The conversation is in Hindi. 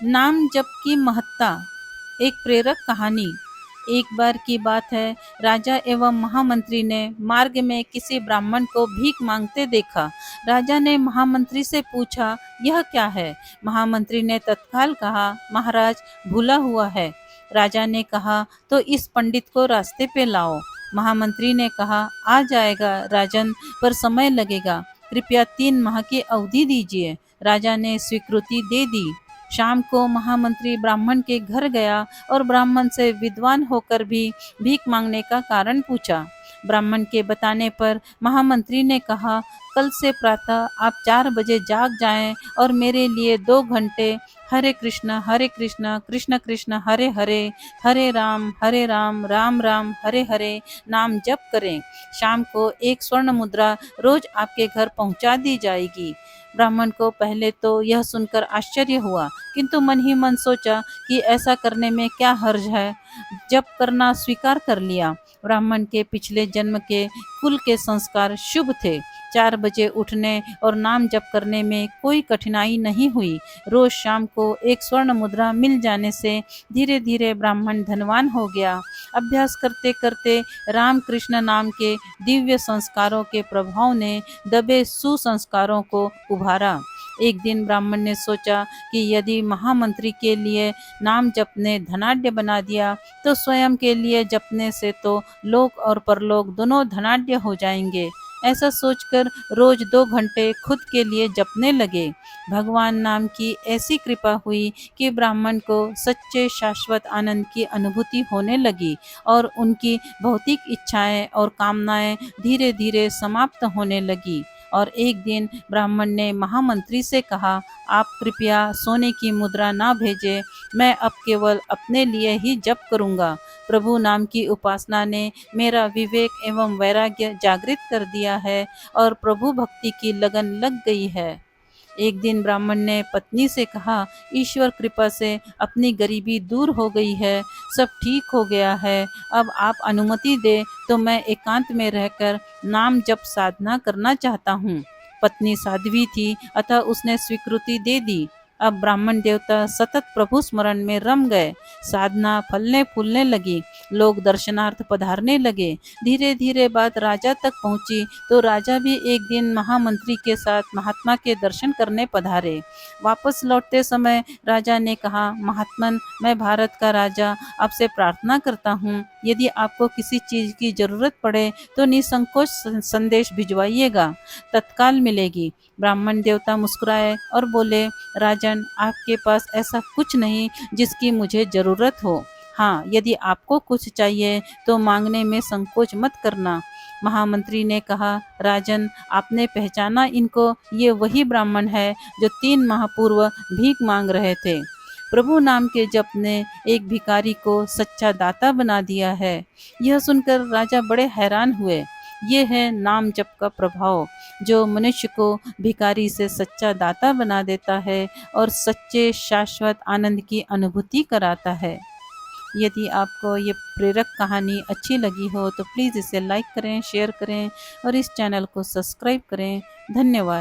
नाम जप की महत्ता। एक प्रेरक कहानी। एक बार की बात है, राजा एवं महामंत्री ने मार्ग में किसी ब्राह्मण को भीख मांगते देखा। राजा ने महामंत्री से पूछा, यह क्या है? महामंत्री ने तत्काल कहा, महाराज, भूला हुआ है। राजा ने कहा, तो इस पंडित को रास्ते पे लाओ। महामंत्री ने कहा, आ जाएगा राजन, पर समय लगेगा। कृपया 3 माह की अवधि दीजिए। राजा ने स्वीकृति दे दी। शाम को महामंत्री ब्राह्मण के घर गया और ब्राह्मण से विद्वान होकर भी भीख मांगने का कारण पूछा। ब्राह्मण के बताने पर महामंत्री ने कहा, कल से प्रातः आप 4 बजे जाग जाएं और मेरे लिए 2 घंटे हरे कृष्ण कृष्ण कृष्ण हरे हरे, हरे राम राम राम हरे हरे नाम जप करें। शाम को एक स्वर्ण मुद्रा रोज आपके घर पहुंचा दी जाएगी। ब्राह्मण को पहले तो यह सुनकर आश्चर्य हुआ, किंतु मन ही मन सोचा कि ऐसा करने में क्या हर्ज है। जप करना स्वीकार कर लिया। ब्राह्मण के पिछले जन्म के कुल के संस्कार शुभ थे। 4 बजे उठने और नाम जप करने में कोई कठिनाई नहीं हुई। रोज शाम को एक स्वर्ण मुद्रा मिल जाने से धीरे धीरे ब्राह्मण धनवान हो गया। अभ्यास करते करते राम कृष्ण नाम के दिव्य संस्कारों के प्रभाव ने दबे सुसंस्कारों को उभारा। एक दिन ब्राह्मण ने सोचा कि यदि महामंत्री के लिए नाम जपने धनाढ्य बना दिया, तो स्वयं के लिए जपने से तो लोक और परलोक दोनों धनाढ्य हो जाएंगे। ऐसा सोचकर रोज 2 घंटे खुद के लिए जपने लगे। भगवान नाम की ऐसी कृपा हुई कि ब्राह्मण को सच्चे शाश्वत आनंद की अनुभूति होने लगी और उनकी भौतिक इच्छाएं और कामनाएं धीरे धीरे समाप्त होने लगी। और एक दिन ब्राह्मण ने महामंत्री से कहा, आप कृपया सोने की मुद्रा ना भेजें, मैं अब केवल अपने लिए ही जप करूंगा। प्रभु नाम की उपासना ने मेरा विवेक एवं वैराग्य जागृत कर दिया है और प्रभु भक्ति की लगन लग गई है। एक दिन ब्राह्मण ने पत्नी से कहा, ईश्वर कृपा से अपनी गरीबी दूर हो गई है, सब ठीक हो गया है। अब आप अनुमति दे तो मैं एकांत में रहकर नाम जप साधना करना चाहता हूँ। पत्नी साध्वी थी, अतः उसने स्वीकृति दे दी। अब ब्राह्मण देवता सतत प्रभु स्मरण में रम गए। साधना फलने फूलने लगी। लोग दर्शनार्थ पधारने लगे। धीरे धीरे बात राजा तक पहुंची तो राजा भी एक दिन महामंत्री के साथ महात्मा के दर्शन करने पधारे। वापस लौटते समय राजा ने कहा, महात्मन, मैं भारत का राजा आपसे प्रार्थना करता हूँ, यदि आपको किसी चीज की जरूरत पड़े तो निसंकोच संदेश भिजवाइएगा, तत्काल मिलेगी। ब्राह्मण देवता मुस्कुराए और बोले, राजन, आपके पास ऐसा कुछ नहीं जिसकी मुझे जरूरत हो। हाँ, यदि आपको कुछ चाहिए तो मांगने में संकोच मत करना। महामंत्री ने कहा, राजन, आपने पहचाना इनको, ये वही ब्राह्मण है जो 3 माह पूर्व भीख मांग रहे थे। प्रभु नाम के जप ने एक भिखारी को सच्चा दाता बना दिया है। यह सुनकर राजा बड़े हैरान हुए। ये है नाम जप का प्रभाव, जो मनुष्य को भिखारी से सच्चा दाता बना देता है और सच्चे शाश्वत आनंद की अनुभूति कराता है। यदि आपको ये प्रेरक कहानी अच्छी लगी हो तो प्लीज़ इसे लाइक करें, शेयर करें और इस चैनल को सब्सक्राइब करें। धन्यवाद।